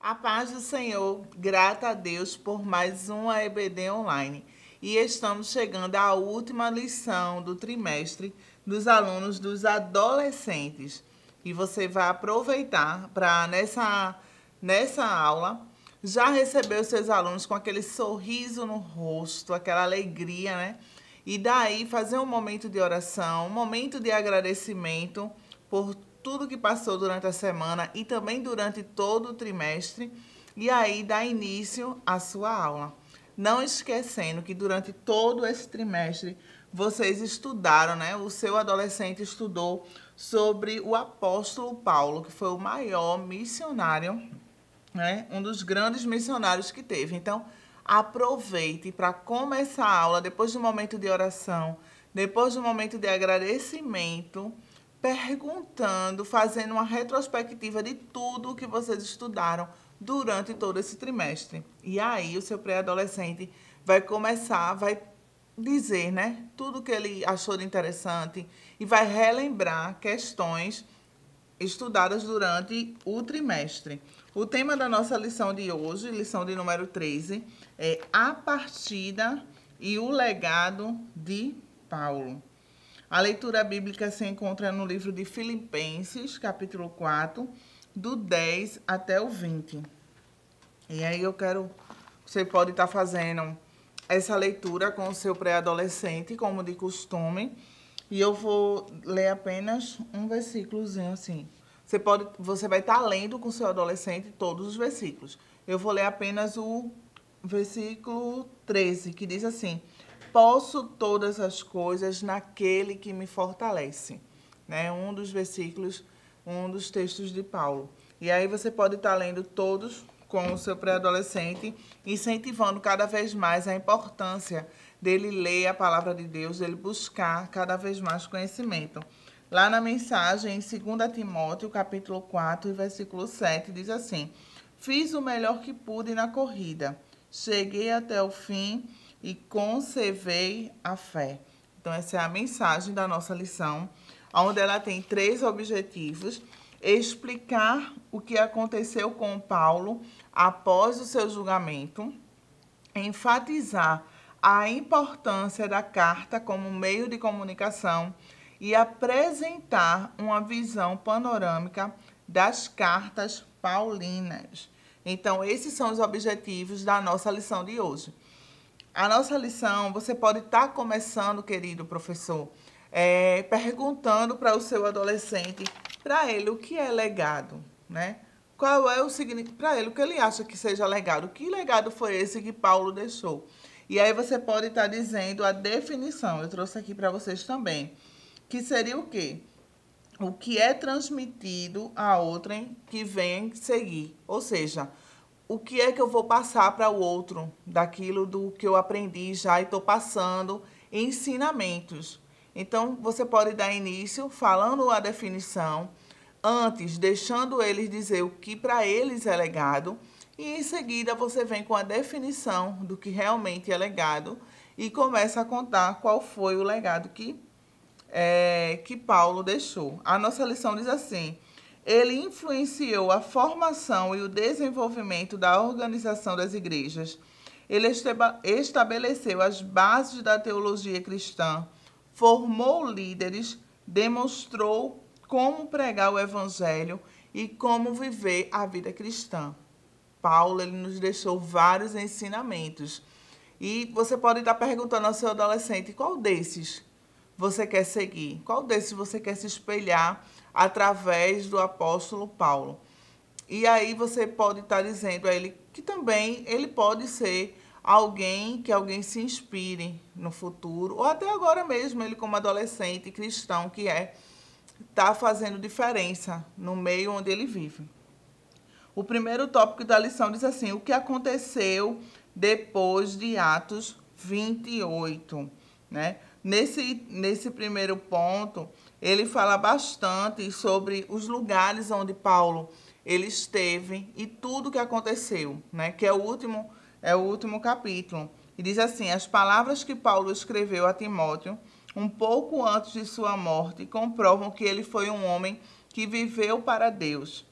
A paz do Senhor, grata a Deus por mais uma EBD online. E estamos chegando à última lição do trimestre dos alunos dos adolescentes. E você vai aproveitar para nessa aula já receber os seus alunos com aquele sorriso no rosto, aquela alegria, né? E daí fazer um momento de oração, um momento de agradecimento por tudo que passou durante a semana e também durante todo o trimestre, e aí dar início à sua aula. Não esquecendo que durante todo esse trimestre vocês estudaram, né? O seu adolescente estudou sobre o apóstolo Paulo, que foi o maior missionário, né? Um dos grandes missionários que teve. Então, aproveite para começar a aula depois do momento de oração, depois do momento de agradecimento, perguntando, fazendo uma retrospectiva de tudo o que vocês estudaram durante todo esse trimestre. E aí o seu pré-adolescente vai começar, vai dizer, né, tudo que ele achou de interessante e vai relembrar questões estudadas durante o trimestre. O tema da nossa lição de hoje, lição de número 13, é a partida e o legado de Paulo. A leitura bíblica se encontra no livro de Filipenses, capítulo 4, do 10 até o 20. E aí você pode estar fazendo essa leitura com o seu pré-adolescente, como de costume, e eu vou ler apenas um versículozinho assim. Você vai estar lendo com o seu adolescente todos os versículos. Eu vou ler apenas o versículo 13, que diz assim: posso todas as coisas naquele que me fortalece. Né? Um dos versículos, um dos textos de Paulo. E aí você pode estar lendo todos com o seu pré-adolescente, incentivando cada vez mais a importância dele ler a palavra de Deus, dele buscar cada vez mais conhecimento. Lá na mensagem, em 2 Timóteo, capítulo 4, versículo 7, diz assim: fiz o melhor que pude na corrida, cheguei até o fim e conservei a fé. Então, essa é a mensagem da nossa lição, onde ela tem 3 objetivos: explicar o que aconteceu com Paulo após o seu julgamento, enfatizar a importância da carta como meio de comunicação e apresentar uma visão panorâmica das cartas paulinas. Então, esses são os objetivos da nossa lição de hoje. A nossa lição, você pode estar começando, querido professor, perguntando para o seu adolescente, para ele, o que é legado, né? Qual é o significado, para ele, o que ele acha que seja legado? Que legado foi esse que Paulo deixou? E aí você pode estar dizendo a definição, eu trouxe aqui para vocês também, que seria o quê? O que é transmitido a outrem que vem seguir. Ou seja, o que é que eu vou passar para o outro daquilo do que eu aprendi já e estou passando, ensinamentos. Então, você pode dar início falando a definição, antes deixando eles dizer o que para eles é legado, e em seguida você vem com a definição do que realmente é legado e começa a contar qual foi o legado que Paulo deixou. A nossa lição diz assim: ele influenciou a formação e o desenvolvimento da organização das igrejas. Ele estabeleceu as bases da teologia cristã, formou líderes, demonstrou como pregar o evangelho e como viver a vida cristã. Paulo, ele nos deixou vários ensinamentos. E você pode estar perguntando ao seu adolescente, qual desses você quer seguir? Qual desses você quer se espelhar através do apóstolo Paulo? E aí você pode estar dizendo a ele que também ele pode ser alguém que alguém se inspire no futuro, ou até agora mesmo ele como adolescente cristão que está fazendo diferença no meio onde ele vive. O primeiro tópico da lição diz assim: o que aconteceu depois de Atos 28, né? Nesse primeiro ponto, ele fala bastante sobre os lugares onde Paulo ele esteve e tudo que aconteceu, né? Que é o último capítulo. E diz assim: as palavras que Paulo escreveu a Timóteo, um pouco antes de sua morte, comprovam que ele foi um homem que viveu para Deus.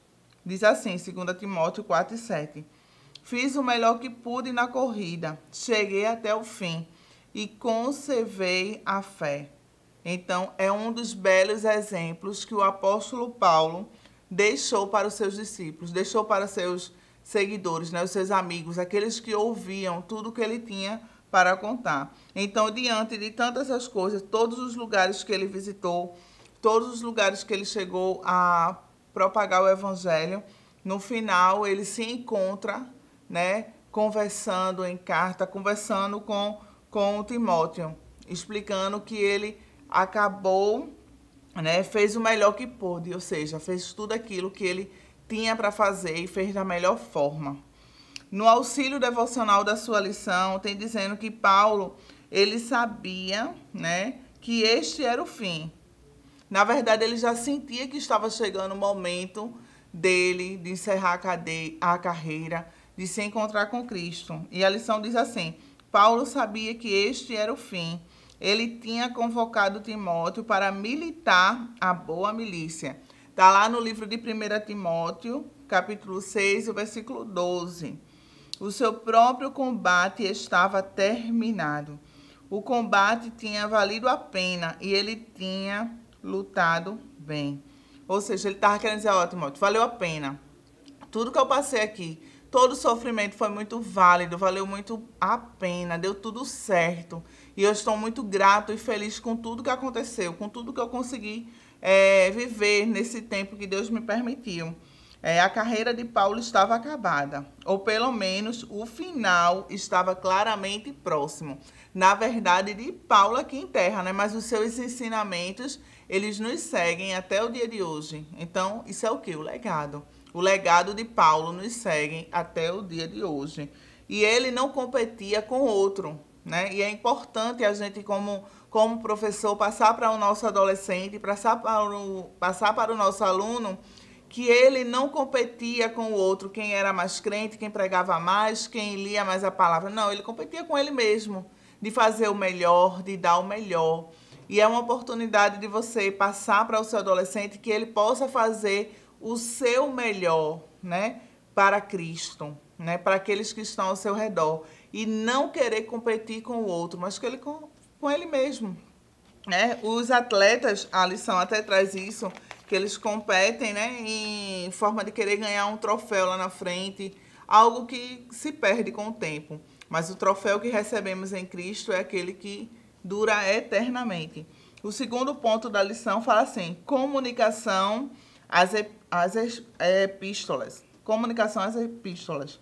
Diz assim, 2 Timóteo 4:7. Fiz o melhor que pude na corrida, cheguei até o fim e conservei a fé. Então, é um dos belos exemplos que o apóstolo Paulo deixou para os seus discípulos, deixou para seus seguidores, né, os seus amigos, aqueles que ouviam tudo que ele tinha para contar. Então, diante de tantas essas coisas, todos os lugares que ele visitou, todos os lugares que ele chegou a propagar o evangelho, no final ele se encontra, né, conversando em carta, conversando com o Timóteo, explicando que ele acabou, né, fez o melhor que pôde, ou seja, fez tudo aquilo que ele tinha para fazer e fez da melhor forma. No auxílio devocional da sua lição, tem dizendo que Paulo, ele sabia, né, que este era o fim. Na verdade, ele já sentia que estava chegando o momento dele de encerrar a carreira, de se encontrar com Cristo. E a lição diz assim: Paulo sabia que este era o fim. Ele tinha convocado Timóteo para militar a boa milícia. Está lá no livro de 1 Timóteo, capítulo 6, o versículo 12. O seu próprio combate estava terminado. O combate tinha valido a pena e ele tinha lutado bem. Ou seja, ele estava querendo dizer, ó, Timóteo, valeu a pena. Tudo que eu passei aqui, todo o sofrimento foi muito válido, valeu muito a pena, deu tudo certo. E eu estou muito grato e feliz com tudo que aconteceu, com tudo que eu consegui viver nesse tempo que Deus me permitiu. A carreira de Paulo estava acabada, ou pelo menos o final estava claramente próximo. Na verdade, de Paulo aqui em terra, né? Mas os seus ensinamentos, eles nos seguem até o dia de hoje. Então, isso é o quê? O legado. O legado de Paulo nos segue até o dia de hoje. E ele não competia com outro, né? E é importante a gente, como professor, passar para o nosso adolescente, passar para o nosso aluno, que ele não competia com o outro, quem era mais crente, quem pregava mais, quem lia mais a palavra. Não, ele competia com ele mesmo, de fazer o melhor, de dar o melhor. E é uma oportunidade de você passar para o seu adolescente que ele possa fazer o seu melhor, né, para Cristo, né, para aqueles que estão ao seu redor. E não querer competir com o outro, mas que ele com ele mesmo. Os atletas, a lição até traz isso, que eles competem, né, em forma de querer ganhar um troféu lá na frente, algo que se perde com o tempo. Mas o troféu que recebemos em Cristo é aquele que dura eternamente. O segundo ponto da lição fala assim: comunicação às epístolas. Comunicação às epístolas.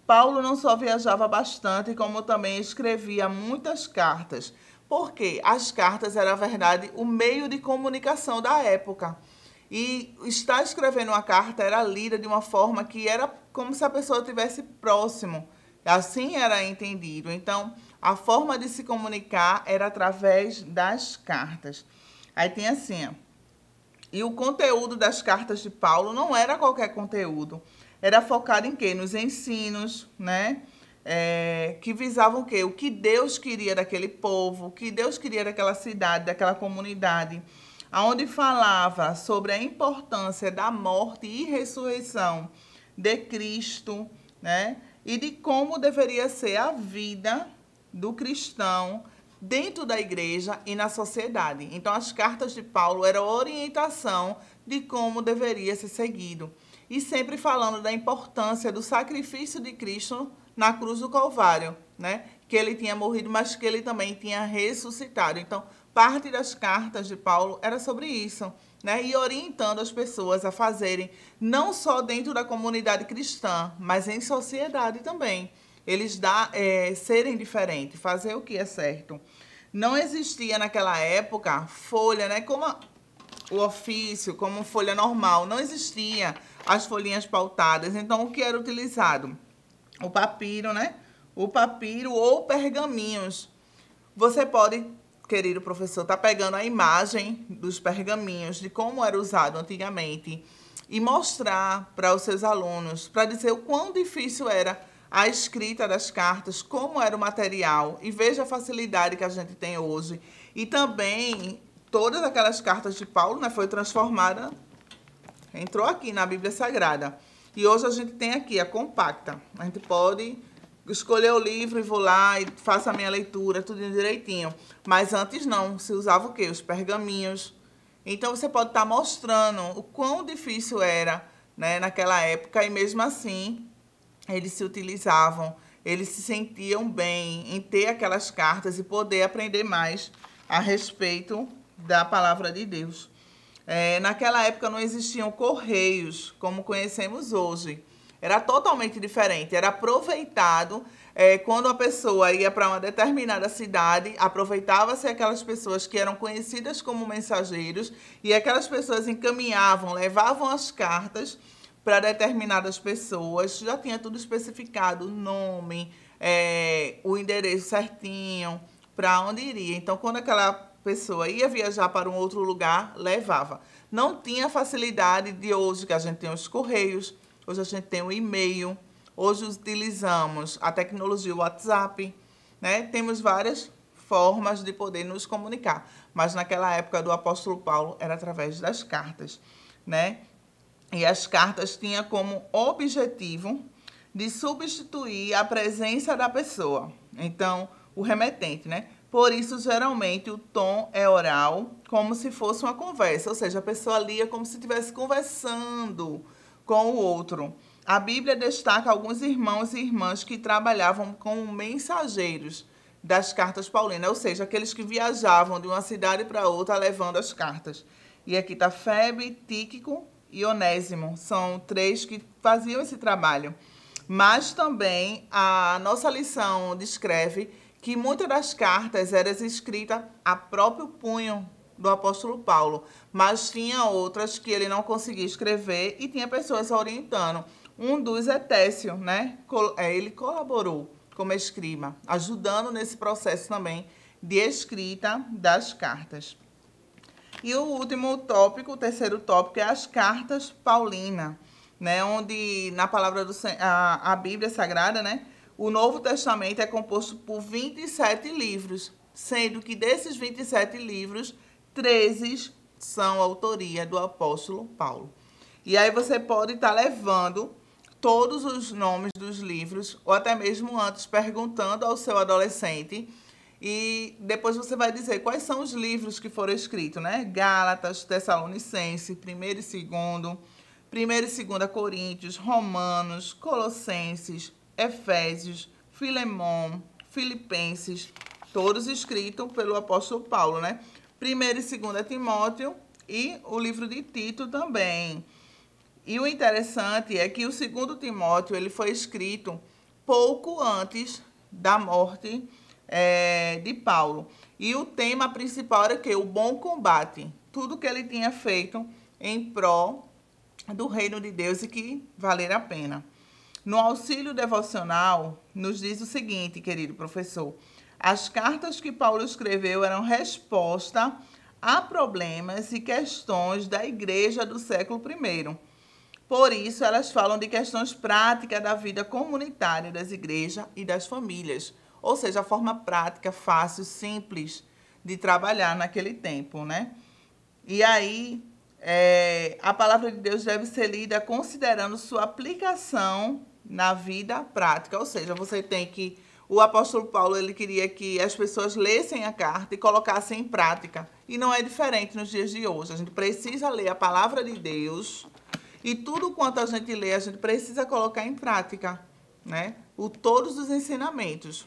Paulo não só viajava bastante, como também escrevia muitas cartas. Porque as cartas eram, na verdade, o meio de comunicação da época. E estar escrevendo uma carta era lida de uma forma que era como se a pessoa estivesse próximo. Assim era entendido. Então, a forma de se comunicar era através das cartas. Aí tem assim, ó. E o conteúdo das cartas de Paulo não era qualquer conteúdo. Era focado em quê? Nos ensinos, né? Que visavam o quê? O que Deus queria daquele povo, o que Deus queria daquela cidade, daquela comunidade, onde falava sobre a importância da morte e ressurreição de Cristo, né? E de como deveria ser a vida do cristão dentro da igreja e na sociedade. Então, as cartas de Paulo eram orientação de como deveria ser seguido. E sempre falando da importância do sacrifício de Cristo na cruz do Calvário, né? Que ele tinha morrido, mas que ele também tinha ressuscitado. Então, parte das cartas de Paulo era sobre isso, né? E orientando as pessoas a fazerem, não só dentro da comunidade cristã, mas em sociedade também. Eles serem diferentes, fazer o que é certo. Não existia naquela época folha, né? Como o ofício, como folha normal. Não existia as folhinhas pautadas. Então, o que era utilizado? O papiro, né? O papiro ou pergaminhos. Você pode, querido professor, estar pegando a imagem dos pergaminhos, de como era usado antigamente, e mostrar para os seus alunos, para dizer o quão difícil era a escrita das cartas, como era o material, e veja a facilidade que a gente tem hoje. E também, todas aquelas cartas de Paulo, né, foi transformada, entrou aqui na Bíblia Sagrada. E hoje a gente tem aqui a compacta. A gente pode escolher o livro e vou lá e faço a minha leitura, tudo direitinho. Mas antes não, se usava o quê? Os pergaminhos. Então você pode estar mostrando o quão difícil era, né, naquela época, e mesmo assim eles se utilizavam, eles se sentiam bem em ter aquelas cartas e poder aprender mais a respeito da palavra de Deus. Naquela época não existiam correios como conhecemos hoje. Era totalmente diferente. Era aproveitado quando a pessoa ia para uma determinada cidade, aproveitava-se aquelas pessoas que eram conhecidas como mensageiros e aquelas pessoas encaminhavam, levavam as cartas para determinadas pessoas. Já tinha tudo especificado, o nome, o endereço certinho, para onde iria. Então, quando aquela pessoa ia viajar para um outro lugar, levava. Não tinha a facilidade de hoje, que a gente tem os correios, hoje a gente tem o e-mail, hoje utilizamos a tecnologia WhatsApp, né? Temos várias formas de poder nos comunicar, mas naquela época do apóstolo Paulo era através das cartas, né? E as cartas tinham como objetivo de substituir a presença da pessoa, então o remetente, né? Por isso, geralmente, o tom é oral, como se fosse uma conversa. Ou seja, a pessoa lia como se estivesse conversando com o outro. A Bíblia destaca alguns irmãos e irmãs que trabalhavam como mensageiros das cartas paulinas. Ou seja, aqueles que viajavam de uma cidade para outra levando as cartas. E aqui está Febe, Tíquico e Onésimo. São 3 que faziam esse trabalho. Mas também a nossa lição descreve que muitas das cartas eram escritas a próprio punho do apóstolo Paulo, mas tinha outras que ele não conseguia escrever e tinha pessoas orientando. Um dos é Técio, né? Ele colaborou como escriba, ajudando nesse processo também de escrita das cartas. E o último tópico, o terceiro tópico, é as cartas paulinas, né? Onde na palavra a Bíblia Sagrada, né? O Novo Testamento é composto por 27 livros, sendo que desses 27 livros, 13 são autoria do apóstolo Paulo. E aí você pode estar levando todos os nomes dos livros, ou até mesmo antes perguntando ao seu adolescente, e depois você vai dizer quais são os livros que foram escritos, né? Gálatas, Tessalonicenses, 1º e 2º, 1º e 2ª Coríntios, Romanos, Colossenses, Efésios, Filemão, Filipenses, todos escritos pelo apóstolo Paulo, né? 1º e 2ª Timóteo e o livro de Tito também. E o interessante é que o 2º Timóteo ele foi escrito pouco antes da morte de Paulo. E o tema principal era que o bom combate, tudo que ele tinha feito em prol do reino de Deus e que valer a pena. No auxílio devocional, nos diz o seguinte, querido professor: as cartas que Paulo escreveu eram resposta a problemas e questões da igreja do século I. Por isso, elas falam de questões práticas da vida comunitária das igrejas e das famílias. Ou seja, a forma prática, fácil, simples de trabalhar naquele tempo, né? E aí, a palavra de Deus deve ser lida considerando sua aplicação na vida prática. Ou seja, você tem que... O apóstolo Paulo ele queria que as pessoas lessem a carta e colocassem em prática. E não é diferente nos dias de hoje. A gente precisa ler a palavra de Deus e tudo quanto a gente lê, a gente precisa colocar em prática, né? Todos os ensinamentos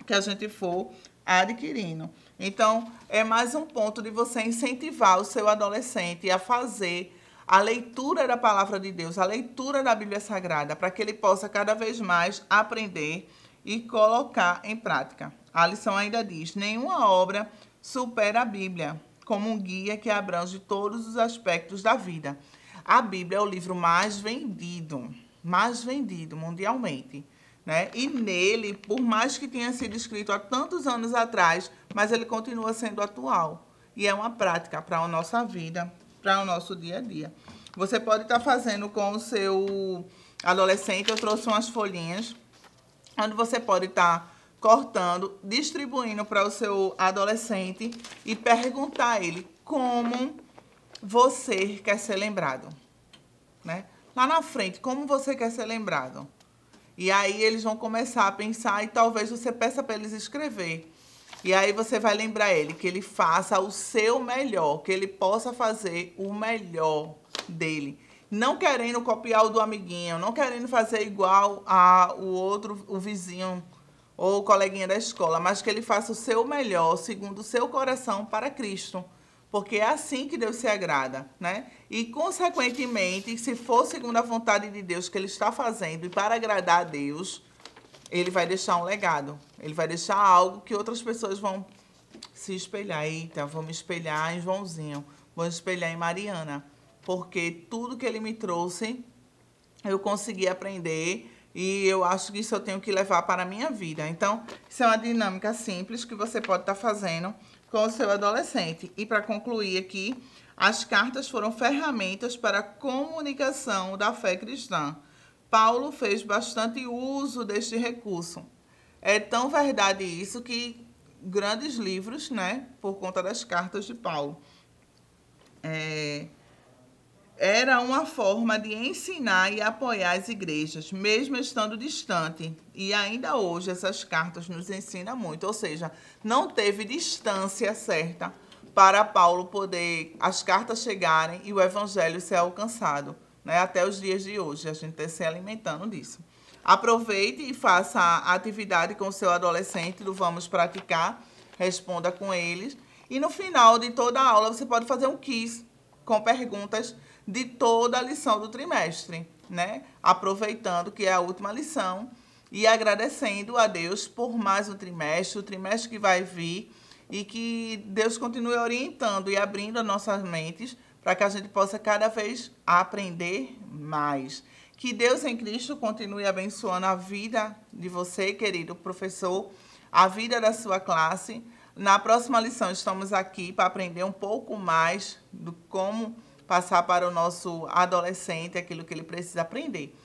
que a gente for adquirindo. Então, é mais um ponto de você incentivar o seu adolescente a fazer a leitura da palavra de Deus, a leitura da Bíblia Sagrada, para que ele possa cada vez mais aprender e colocar em prática. A lição ainda diz: nenhuma obra supera a Bíblia como um guia que abrange todos os aspectos da vida. A Bíblia é o livro mais vendido mundialmente, né? E nele, por mais que tenha sido escrito há tantos anos atrás, mas ele continua sendo atual. E é uma prática para a nossa vida, para o nosso dia a dia. Você pode estar fazendo com o seu adolescente. Eu trouxe umas folhinhas onde você pode estar cortando, distribuindo para o seu adolescente e perguntar a ele como você quer ser lembrado, né? lá na frente, como você quer ser lembrado? E aí eles vão começar a pensar e talvez você peça para eles escrever. E aí você vai lembrar ele que ele faça o seu melhor, que ele possa fazer o melhor dele. Não querendo copiar o do amiguinho, não querendo fazer igual ao outro, o vizinho ou o coleguinha da escola, mas que ele faça o seu melhor, segundo o seu coração, para Cristo. Porque é assim que Deus se agrada, né? E, consequentemente, se for segundo a vontade de Deus que ele está fazendo e para agradar a Deus, ele vai deixar um legado. Ele vai deixar algo que outras pessoas vão se espelhar. Eita, vou me espelhar em Joãozinho, vou me espelhar em Mariana. Porque tudo que ele me trouxe, eu consegui aprender e eu acho que isso eu tenho que levar para a minha vida. Então, isso é uma dinâmica simples que você pode estar fazendo com o seu adolescente. E para concluir aqui, as cartas foram ferramentas para a comunicação da fé cristã. Paulo fez bastante uso deste recurso. É tão verdade isso que grandes livros, né, por conta das cartas de Paulo, era uma forma de ensinar e apoiar as igrejas, mesmo estando distante. E ainda hoje essas cartas nos ensinam muito, ou seja, não teve distância certa para Paulo poder as cartas chegarem e o evangelho ser alcançado, né? Até os dias de hoje, a gente está se alimentando disso. Aproveite e faça a atividade com o seu adolescente do Vamos Praticar, responda com eles. E no final de toda a aula você pode fazer um quiz com perguntas de toda a lição do trimestre, né? Aproveitando que é a última lição e agradecendo a Deus por mais um trimestre, o trimestre que vai vir, e que Deus continue orientando e abrindo as nossas mentes para que a gente possa cada vez aprender mais. Que Deus em Cristo continue abençoando a vida de você, querido professor, a vida da sua classe. Na próxima lição estamos aqui para aprender um pouco mais do como passar para o nosso adolescente aquilo que ele precisa aprender.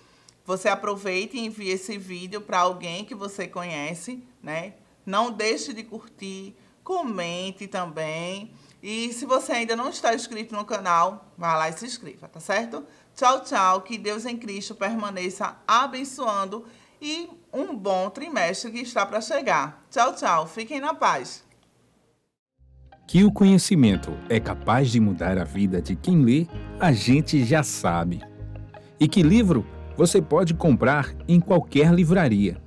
Você aproveite e envie esse vídeo para alguém que você conhece, né? Não deixe de curtir, comente também. E se você ainda não está inscrito no canal, vá lá e se inscreva, tá certo? Tchau, tchau. Que Deus em Cristo permaneça abençoando e um bom trimestre que está para chegar. Tchau, tchau. Fiquem na paz. Que o conhecimento é capaz de mudar a vida de quem lê, a gente já sabe. E que livro você pode comprar em qualquer livraria.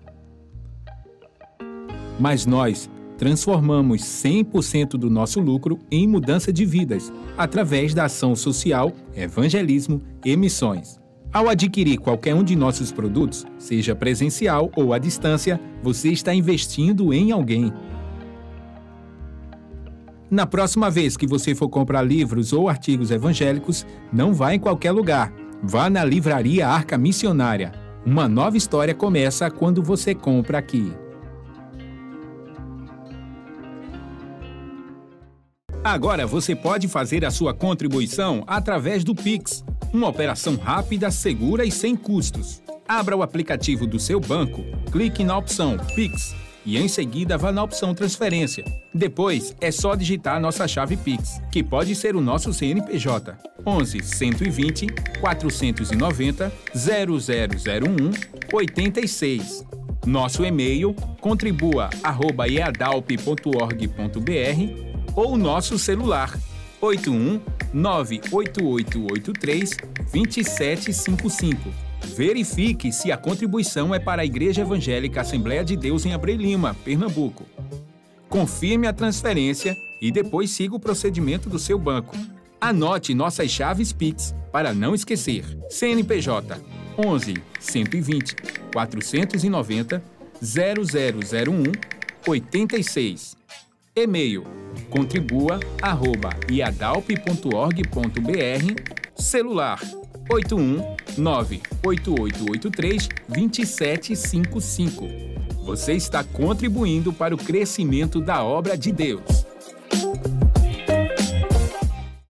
Mas nós transformamos 100% do nosso lucro em mudança de vidas, através da ação social, evangelismo e missões. Ao adquirir qualquer um de nossos produtos, seja presencial ou à distância, você está investindo em alguém. Na próxima vez que você for comprar livros ou artigos evangélicos, não vá em qualquer lugar. Vá na Livraria Arca Missionária. Uma nova história começa quando você compra aqui. Agora você pode fazer a sua contribuição através do Pix. Uma operação rápida, segura e sem custos. Abra o aplicativo do seu banco, clique na opção Pix e em seguida vá na opção Transferência. Depois é só digitar nossa chave Pix, que pode ser o nosso CNPJ 11 120 490 0001 86. Nosso e-mail contribua@eadalp.org.br ou nosso celular 81 98883 2755. Verifique se a contribuição é para a Igreja Evangélica Assembleia de Deus em Abreu Lima, Pernambuco. Confirme a transferência e depois siga o procedimento do seu banco. Anote nossas chaves Pix para não esquecer. CNPJ 11 120 490 0001 86. E-mail contribua@iadalp.org.br. Celular 81 98883 2755. Você está contribuindo para o crescimento da obra de Deus.